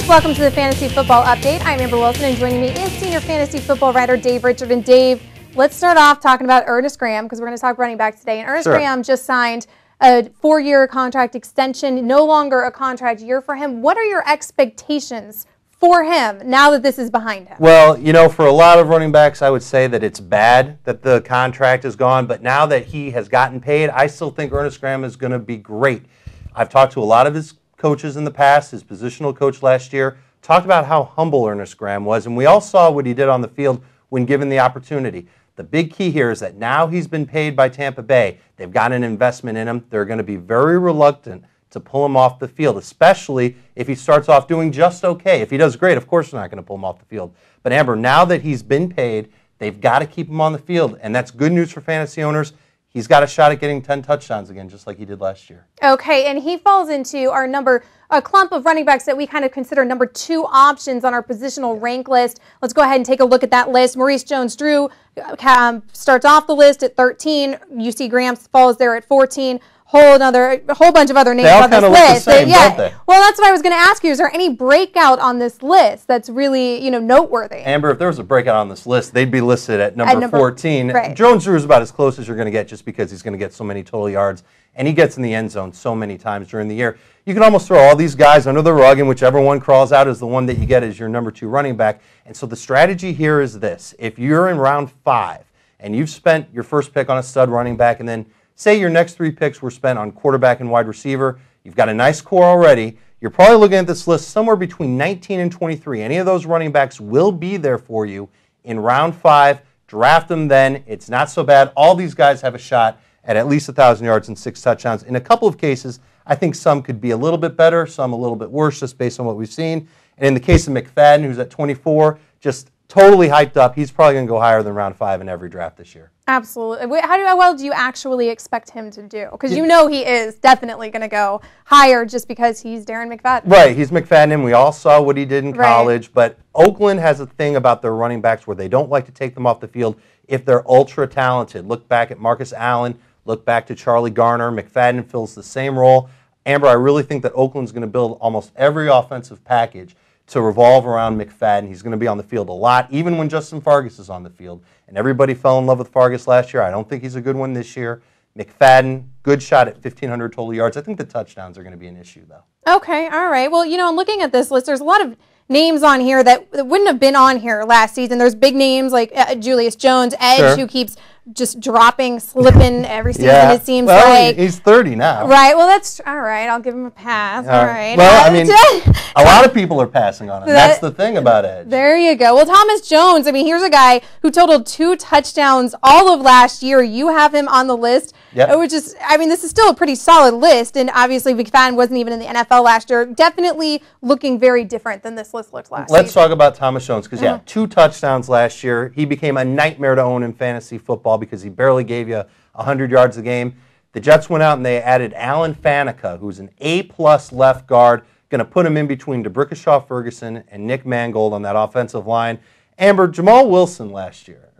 Welcome to the Fantasy Football Update. I'm Amber Wilson, and joining me is senior fantasy football writer Dave Richard. And Dave, let's start off talking about Earnest Graham, because we're going to talk running back today. And Earnest Graham just signed a 4-year contract extension, no longer a contract year for him. What are your expectations for him now that this is behind him? Well, you know, for a lot of running backs, I would say that it's bad that the contract is gone. But now that he has gotten paid, I still think Earnest Graham is going to be great. I've talked to a lot of his coaches in the past. His positional coach last year talked about how humble Earnest Graham was, and we all saw what he did on the field when given the opportunity. The big key here is that now he's been paid by Tampa Bay. They've got an investment in him. They're going to be very reluctant to pull him off the field, especially if he starts off doing just okay. If he does great, of course they're not going to pull him off the field. But Amber, now that he's been paid, they've got to keep him on the field, and that's good news for fantasy owners. He's got a shot at getting 10 touchdowns again, just like he did last year. Okay, and he falls into our a clump of running backs that we kind of consider number 2 options on our positional rank list. Let's go ahead and take a look at that list. Maurice Jones-Drew starts off the list at 13. UC Graham falls there at 14. A whole bunch of other names on this list. Don't they? Well, that's what I was going to ask you. Is there any breakout on this list that's really, noteworthy? Amber, if there was a breakout on this list, they'd be listed at number 14. Right. Jones-Drew is about as close as you're going to get just because he's going to get so many total yards, and he gets in the end zone so many times during the year. You can almost throw all these guys under the rug, and whichever one crawls out is the one that you get as your number 2 running back. And so the strategy here is this. If you're in round 5 and you've spent your first pick on a stud running back, and then say your next 3 picks were spent on quarterback and wide receiver, you've got a nice core already, you're probably looking at this list somewhere between 19 and 23. Any of those running backs will be there for you in round 5. Draft them then. It's not so bad. All these guys have a shot at least 1,000 yards and 6 touchdowns. In a couple of cases, I think some could be a little bit better, some a little bit worse, just based on what we've seen. And in the case of McFadden, who's at 24, just totally hyped up. He's probably going to go higher than round 5 in every draft this year. Absolutely. How well do you actually expect him to do? Because you know he is definitely going to go higher just because he's Darren McFadden. Right. He's McFadden, and we all saw what he did in college. But Oakland has a thing about their running backs where they don't like to take them off the field if they're ultra talented. Look back at Marcus Allen. Look back to Charlie Garner. McFadden fills the same role. Amber, I really think that Oakland's going to build almost every offensive package to revolve around McFadden. He's going to be on the field a lot, even when Justin Fargas is on the field. And everybody fell in love with Fargas last year. I don't think he's a good one this year. McFadden, good shot at 1,500 total yards. I think the touchdowns are going to be an issue, though. Okay, all right. Well, looking at this list, there's a lot of names on here that wouldn't have been on here last season. There's big names like Julius Jones, Edge, who keeps just slipping every season, it seems like. He's 30 now. Right, well, that's all right. I'll give him a pass. All right. Well, I mean, a lot of people are passing on him. That's the thing about Edge. There you go. Well, Thomas Jones, here's a guy who totaled 2 touchdowns all of last year. You have him on the list. Yep. Which is, this is still a pretty solid list, and obviously McFadden wasn't even in the NFL last year. Definitely looking very different than this list looked last Let's talk about Thomas Jones, because 2 touchdowns last year. He became a nightmare to own in fantasy football because he barely gave you 100 yards a game. The Jets went out and they added Alan Faneca, who's an A-plus left guard, going to put him in between DeBrickashaw Ferguson and Nick Mangold on that offensive line. Amber, Jamal Lewis last year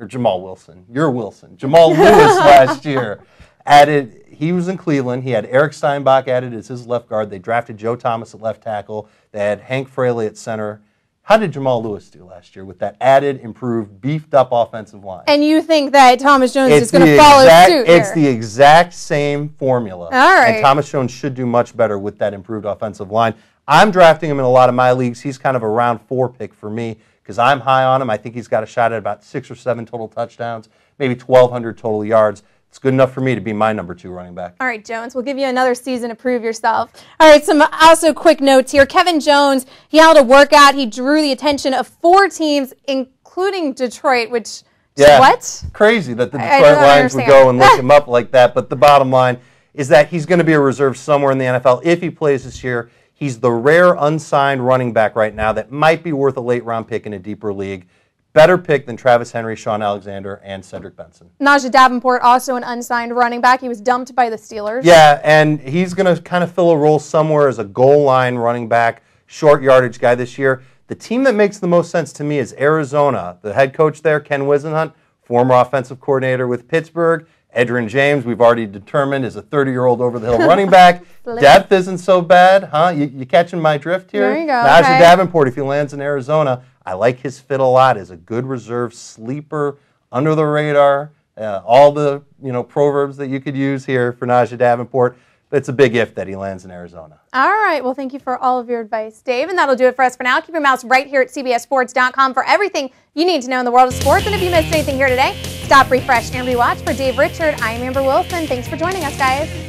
added, he was in Cleveland. He had Eric Steinbach added as his left guard. They drafted Joe Thomas at left tackle. They had Hank Fraley at center. How did Jamal Lewis do last year with that added, improved, beefed-up offensive line? And you think that Thomas Jones is going to follow suit here? It's the exact same formula. All right. And Thomas Jones should do much better with that improved offensive line. I'm drafting him in a lot of my leagues. He's kind of a round 4 pick for me because I'm high on him. I think he's got a shot at about 6 or 7 total touchdowns, maybe 1,200 total yards. It's good enough for me to be my number 2 running back. All right, Jones, we'll give you another season to prove yourself. All right, some also quick notes here. Kevin Jones, he held a workout. He drew the attention of 4 teams, including Detroit, which, what? Crazy that the Detroit Lions would go and look him up like that. But the bottom line is that he's going to be a reserve somewhere in the NFL if he plays this year. He's the rare unsigned running back right now that might be worth a late-round pick in a deeper league. Better pick than Travis Henry, Sean Alexander, and Cedric Benson. Nyjah Davenport, also an unsigned running back. He was dumped by the Steelers. Yeah, and he's going to kind of fill a role somewhere as a goal line running back, short yardage guy this year. The team that makes the most sense to me is Arizona. The head coach there, Ken Wisenhunt, former offensive coordinator with Pittsburgh, Edgerrin James, we've already determined, is a 30-year-old over-the-hill running back. Depth isn't so bad, huh? You catching my drift here? There you go. Nyjah Davenport, if he lands in Arizona, I like his fit a lot as a good reserve sleeper, under the radar. All the proverbs that you could use here for Nyjah Davenport. But it's a big if that he lands in Arizona. All right. Well, thank you for all of your advice, Dave. And that'll do it for us for now. Keep your mouse right here at CBSSports.com for everything you need to know in the world of sports. And if you missed anything here today, stop, refresh, and rewatch. For Dave Richard, I'm Amber Wilson. Thanks for joining us, guys.